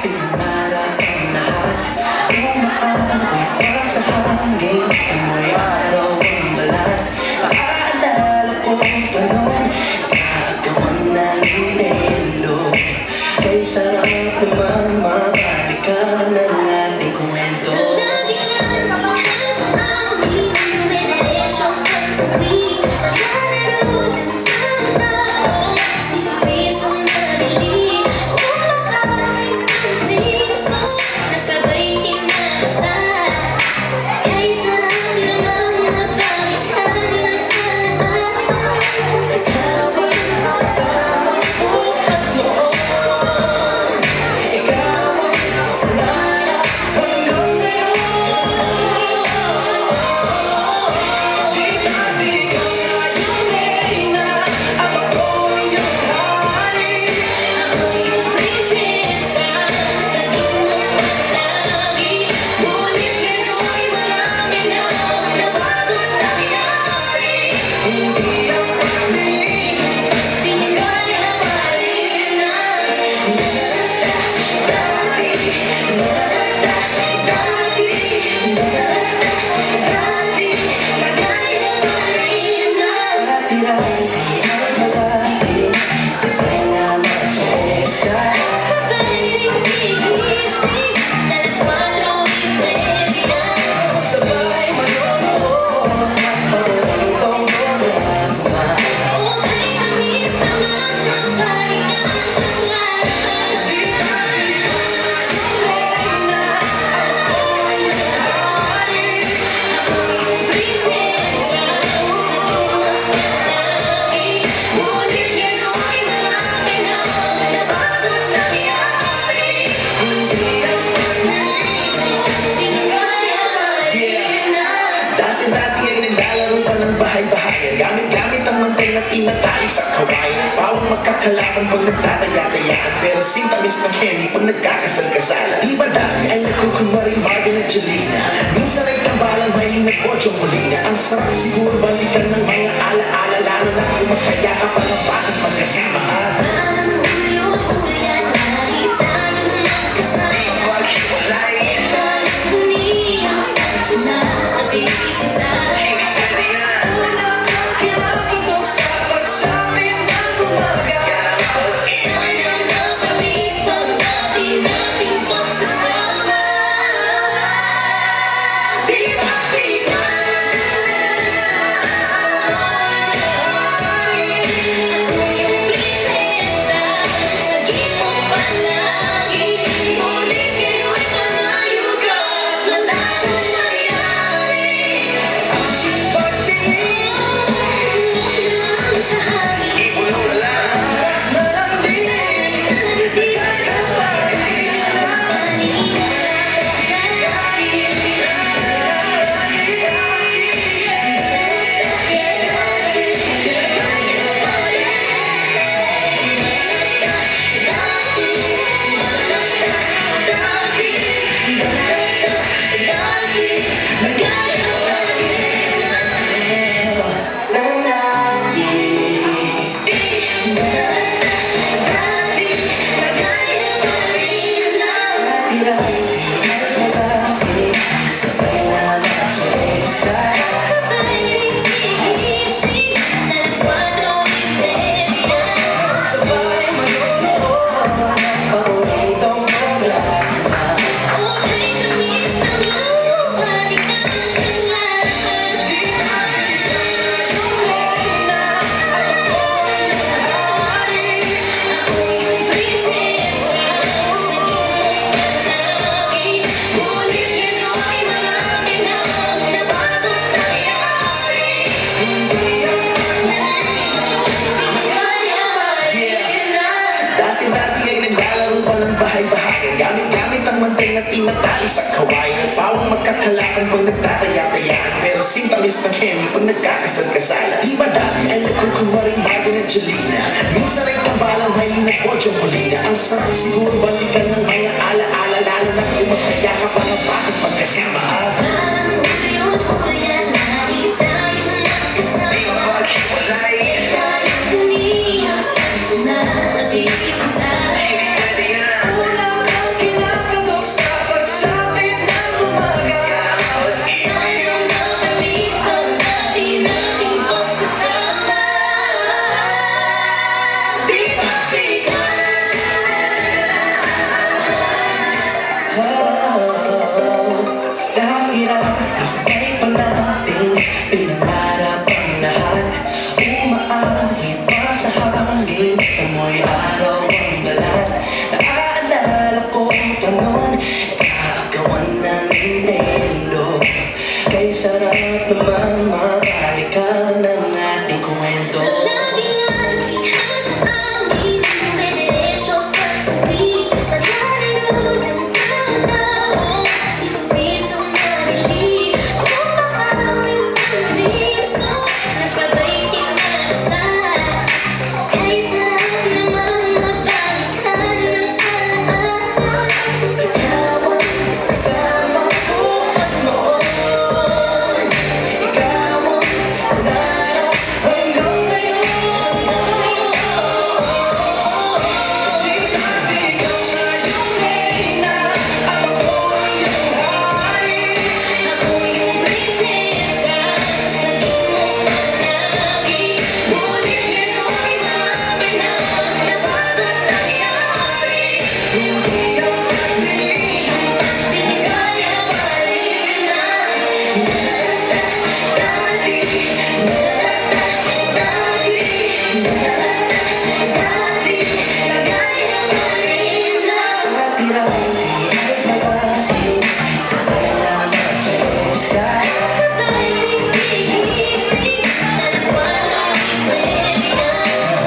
Pinangarap ang lahat, umaapoy pa sa hangin. Amoy araw ang balat, maaalala ko pa noon. Gagawan ng melo, kay sarap naman mabalikan ang ating kwento. Gamit-gamit ang mantay na tinatali sa kawayan. Bawang magkakalaban pag nagtataya-tayaan, pero sintamis ng candy pag nagkakasal-kasalan. Di ba dati ay nagkukunwaring Marvin at Jelena? Minsan ay tambalang may nag-Bojo Molina. Ang sarap siguro balikan ng mga ala-ala, lalo na kung magkayakap ang bakit magkasamaan. Gamit-gamit ang mantay na tinatali sa kawayan. Bawang magkakalaban pag nagtataya-tayaan, pero sintamis ng candy pag nagkakasal-kasalan. Di ba dati ay nagkukunwaring Marvin at Jelena? Minsan ay tambalang may nag-Bojo Molina. Ang sarap siguro balikan ng mga ala-ala, lalo na kung magkayakap ang bakit magkasamaan. Sa tayo, dunia, na nabigis sa namang mabalikan ang ating kwento. Lagi-lagi ka sa amin, dumidiretso pag-uwi. Naglalaro ng tao, piso-piso na bili. Kumakaawit ng theme song, nasabay kinasal. Kay sarap namang mabalikan ng alaala. Ikaw ang kasama buhat mo. Ikaw ang pangarap hanggang ngayon. Di ba't ikaw nga yung reyna at ako ang iyong hari? Ako yung prinsesa, sabihin mo palagi. Ngunit ngayon'y marami na nabago't nangyari. Hindi naman din Di kaya balikin na. dati, Dati, kaya balikin na. dati-dati ay mabati, sabay naman sa sky. Sabay gigising, alas 4:30.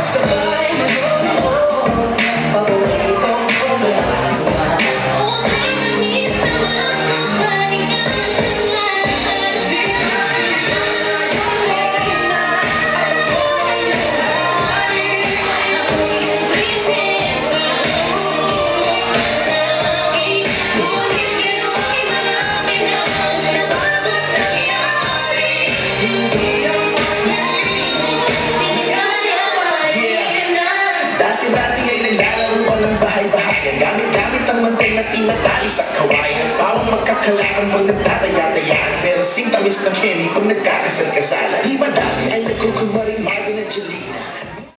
Sabay manonood ng paboritong programa. Okay, tamis naman mabalikan ng lahat. Di ba't ikaw nga yung reyna at ako ang iyong hari? Ako yung prinsesa, sabihin mo palagi. Ngunit ngayon'y marami na nabago't nangyari. Hindi naman Di kaya balikin na. dati-dati ay naglalaruan ng bahay-bahayan. Gamit-gamit ang mantay na tinatali sa kawayan. Bawang magkakalakan pag nagtataya-tayaan. Pero sintamis ng Kenny pag nagkakasal-kasalan. Di ba dati ay nagkukunwaring Marvin at Julie?